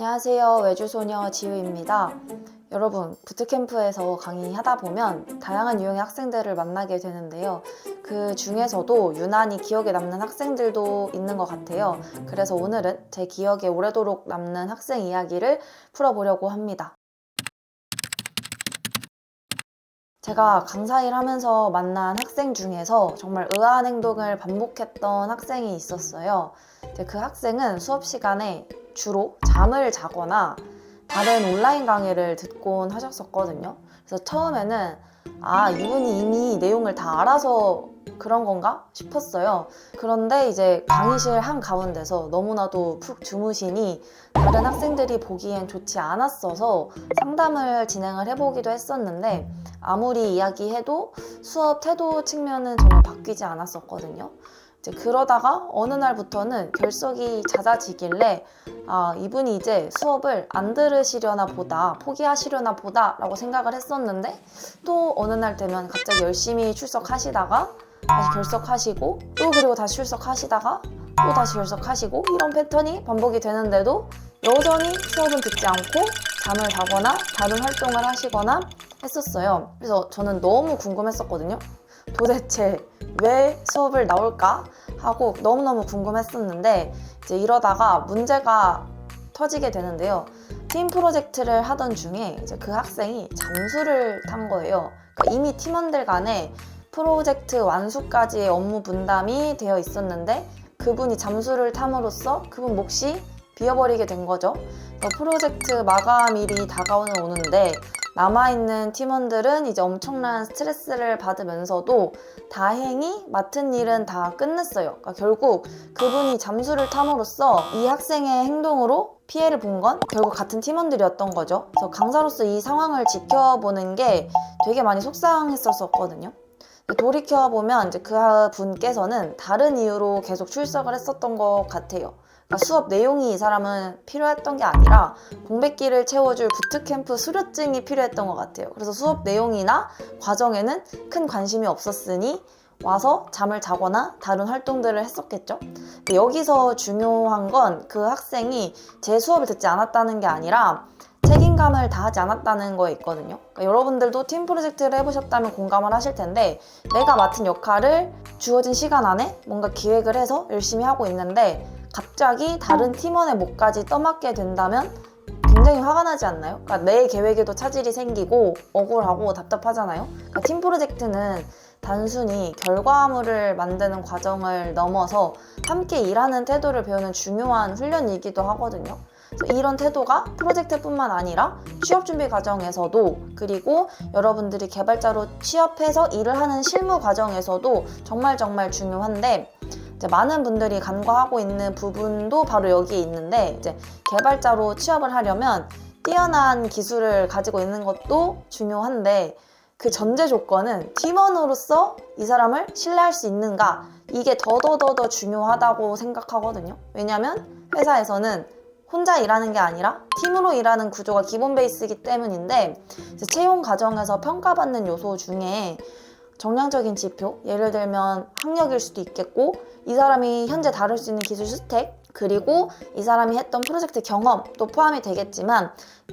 안녕하세요. 외주소녀 지우입니다. 여러분, 부트캠프에서 강의하다 보면 다양한 유형의 학생들을 만나게 되는데요. 그 중에서도 유난히 기억에 남는 학생들도 있는 것 같아요. 그래서 오늘은 제 기억에 오래도록 남는 학생 이야기를 풀어보려고 합니다. 제가 강사 일하면서 만난 학생 중에서 정말 의아한 행동을 반복했던 학생이 있었어요. 그 학생은 수업 시간에 주로 잠을 자거나 다른 온라인 강의를 듣곤 하셨었거든요. 그래서 처음에는 이분이 이미 내용을 다 알아서 그런 건가 싶었어요. 그런데 이제 강의실 한가운데서 너무나도 푹 주무시니 다른 학생들이 보기엔 좋지 않았어서 상담을 진행을 해보기도 했었는데 아무리 이야기해도 수업 태도 측면은 전혀 바뀌지 않았었거든요. 이제 그러다가 어느 날부터는 결석이 잦아지길래 이분이 이제 수업을 안 들으시려나 보다, 포기하시려나 보다 라고 생각을 했었는데 또 어느 날 되면 갑자기 열심히 출석하시다가 다시 결석하시고 또 그리고 다시 출석하시다가 또 다시 결석하시고 이런 패턴이 반복이 되는데도 여전히 수업은 듣지 않고 잠을 자거나 다른 활동을 하시거나 했었어요. 그래서 저는 너무 궁금했었거든요. 도대체 왜 수업을 나올까 하고 너무너무 궁금했었는데 이제 이러다가 문제가 터지게 되는데요. 팀 프로젝트를 하던 중에 이제 그 학생이 잠수를 탄 거예요. 그러니까 이미 팀원들 간에 프로젝트 완수까지의 업무 분담이 되어 있었는데 그분이 잠수를 탐으로써 그분 몫이 비어버리게 된 거죠. 프로젝트 마감일이 다가오는데 남아있는 팀원들은 이제 엄청난 스트레스를 받으면서도 다행히 맡은 일은 다 끝냈어요. 그러니까 결국 그분이 잠수를 탐으로써 이 학생의 행동으로 피해를 본 건 결국 같은 팀원들이었던 거죠. 그래서 강사로서 이 상황을 지켜보는 게 되게 많이 속상했었거든요. 돌이켜보면 이제 그 분께서는 다른 이유로 계속 출석을 했었던 것 같아요. 그러니까 수업 내용이 이 사람은 필요했던 게 아니라 공백기를 채워줄 부트캠프 수료증이 필요했던 것 같아요. 그래서 수업 내용이나 과정에는 큰 관심이 없었으니 와서 잠을 자거나 다른 활동들을 했었겠죠. 근데 여기서 중요한 건 그 학생이 제 수업을 듣지 않았다는 게 아니라 책임감을 다하지 않았다는 거에 있거든요. 그러니까 여러분들도 팀 프로젝트를 해보셨다면 공감을 하실 텐데 내가 맡은 역할을 주어진 시간 안에 뭔가 기획을 해서 열심히 하고 있는데 갑자기 다른 팀원의 몫까지 떠맡게 된다면 굉장히 화가 나지 않나요? 그러니까 내 계획에도 차질이 생기고 억울하고 답답하잖아요. 그러니까 팀 프로젝트는 단순히 결과물을 만드는 과정을 넘어서 함께 일하는 태도를 배우는 중요한 훈련이기도 하거든요. 이런 태도가 프로젝트뿐만 아니라 취업 준비 과정에서도 그리고 여러분들이 개발자로 취업해서 일을 하는 실무 과정에서도 정말 중요한데 이제 많은 분들이 간과하고 있는 부분도 바로 여기에 있는데 이제 개발자로 취업을 하려면 뛰어난 기술을 가지고 있는 것도 중요한데 그 전제 조건은 팀원으로서 이 사람을 신뢰할 수 있는가 이게 더더 중요하다고 생각하거든요. 왜냐면 회사에서는 혼자 일하는 게 아니라 팀으로 일하는 구조가 기본 베이스이기 때문인데 채용 과정에서 평가받는 요소 중에 정량적인 지표, 예를 들면 학력일 수도 있겠고 이 사람이 현재 다룰 수 있는 기술 스택 그리고 이 사람이 했던 프로젝트 경험도 포함이 되겠지만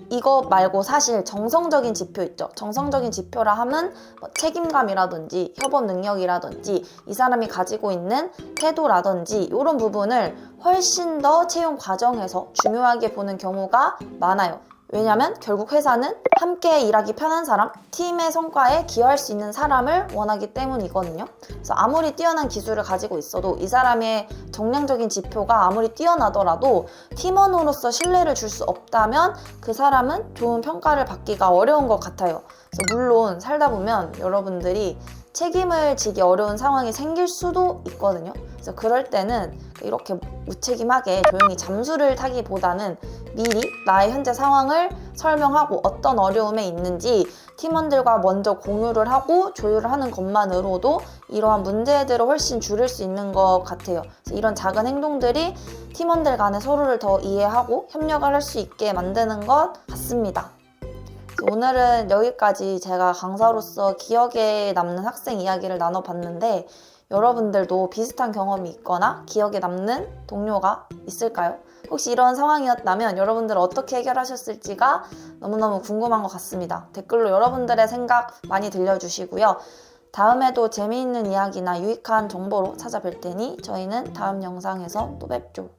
이거 말고 사실 정성적인 지표 있죠. 정성적인 지표라 하면 책임감이라든지 협업 능력이라든지 이 사람이 가지고 있는 태도라든지 이런 부분을 훨씬 더 채용 과정에서 중요하게 보는 경우가 많아요. 왜냐면 결국 회사는 함께 일하기 편한 사람, 팀의 성과에 기여할 수 있는 사람을 원하기 때문이거든요. 그래서 아무리 뛰어난 기술을 가지고 있어도 이 사람의 정량적인 지표가 아무리 뛰어나더라도 팀원으로서 신뢰를 줄 수 없다면 그 사람은 좋은 평가를 받기가 어려운 것 같아요. 그래서 물론 살다 보면 여러분들이 책임을 지기 어려운 상황이 생길 수도 있거든요. 그래서 그럴 때는 이렇게 무책임하게 조용히 잠수를 타기보다는 미리 나의 현재 상황을 설명하고 어떤 어려움에 있는지 팀원들과 먼저 공유를 하고 조율을 하는 것만으로도 이러한 문제들을 훨씬 줄일 수 있는 것 같아요. 그래서 이런 작은 행동들이 팀원들 간에 서로를 더 이해하고 협력을 할 수 있게 만드는 것 같습니다. 오늘은 여기까지 제가 강사로서 기억에 남는 학생 이야기를 나눠봤는데 여러분들도 비슷한 경험이 있거나 기억에 남는 동료가 있을까요? 혹시 이런 상황이었다면 여러분들 어떻게 해결하셨을지가 너무너무 궁금한 것 같습니다. 댓글로 여러분들의 생각 많이 들려주시고요. 다음에도 재미있는 이야기나 유익한 정보로 찾아뵐 테니 저희는 다음 영상에서 또 뵙죠.